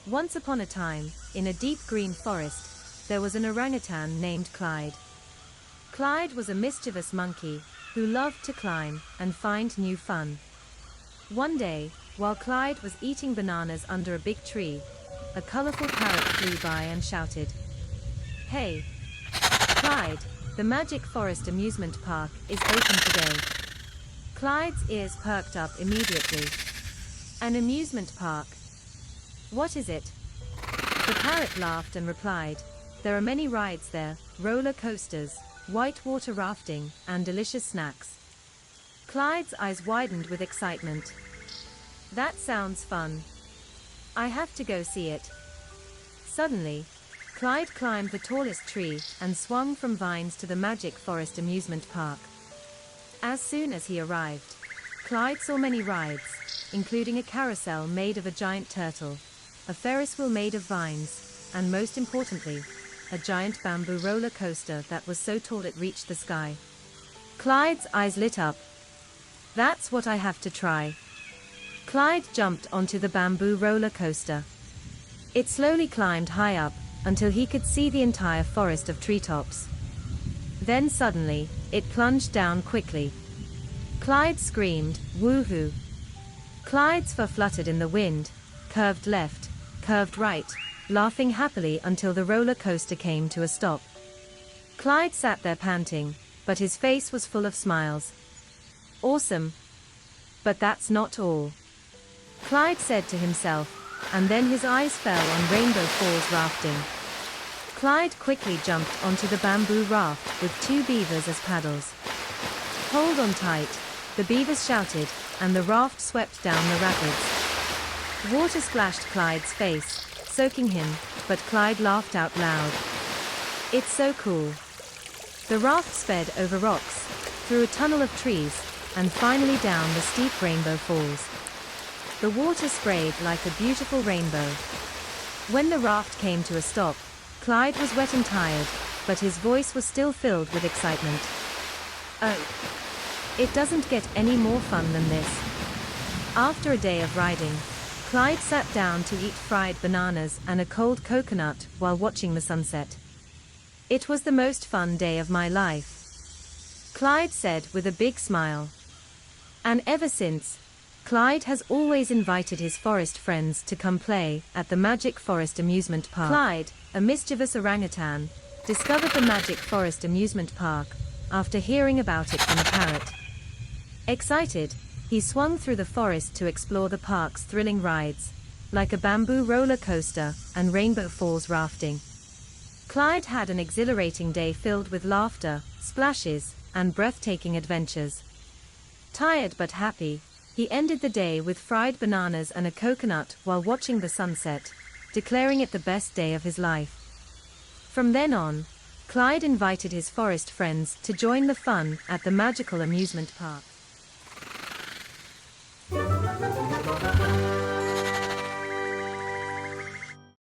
Once upon a time, in a deep green forest, there was an orangutan named Clyde. Clyde was a mischievous monkey who loved to climb and find new fun. One day, while Clyde was eating bananas under a big tree, a colorful parrot flew by and shouted, "Hey, Clyde, the Magic Forest amusement park is open today." Clyde's ears perked up immediately. An amusement park? What is it? The parrot laughed and replied, "There are many rides there, roller coasters, whitewater rafting, and delicious snacks." Clyde's eyes widened with excitement. That sounds fun. I have to go see it. Suddenly, Clyde climbed the tallest tree and swung from vines to the Magic Forest amusement park. As soon as he arrived, Clyde saw many rides, including a carousel made of a giant turtle, a Ferris wheel made of vines, and most importantly, a giant bamboo roller coaster that was so tall it reached the sky. Clyde's eyes lit up. That's what I have to try. Clyde jumped onto the bamboo roller coaster. It slowly climbed high up until he could see the entire forest of treetops. Then suddenly, it plunged down quickly. Clyde screamed, "Woohoo!" Clyde's fur fluttered in the wind, curved left, curved right, laughing happily until the roller coaster came to a stop. Clyde sat there panting, but his face was full of smiles. Awesome! But that's not all. Clyde said to himself, and then his eyes fell on Rainbow Falls rafting. Clyde quickly jumped onto the bamboo raft with 2 beavers as paddles. "Hold on tight," the beavers shouted, and the raft swept down the rapids. Water splashed Clyde's face, soaking him, but Clyde laughed out loud. "It's so cool." The raft sped over rocks, through a tunnel of trees, and finally down the steep Rainbow Falls. The water sprayed like a beautiful rainbow. When the raft came to a stop, Clyde was wet and tired, but his voice was still filled with excitement. "Oh, it doesn't get any more fun than this." After a day of riding, Clyde sat down to eat fried bananas and a cold coconut while watching the sunset. "It was the most fun day of my life," Clyde said with a big smile. And ever since, Clyde has always invited his forest friends to come play at the Magic Forest amusement park. Clyde, a mischievous orangutan, discovered the Magic Forest amusement park after hearing about it from a parrot. Excited, he swung through the forest to explore the park's thrilling rides, like a bamboo roller coaster and Rainbow Falls rafting. Clyde had an exhilarating day filled with laughter, splashes, and breathtaking adventures. Tired but happy, he ended the day with fried bananas and a coconut while watching the sunset, declaring it the best day of his life. From then on, Clyde invited his forest friends to join the fun at the magical amusement park.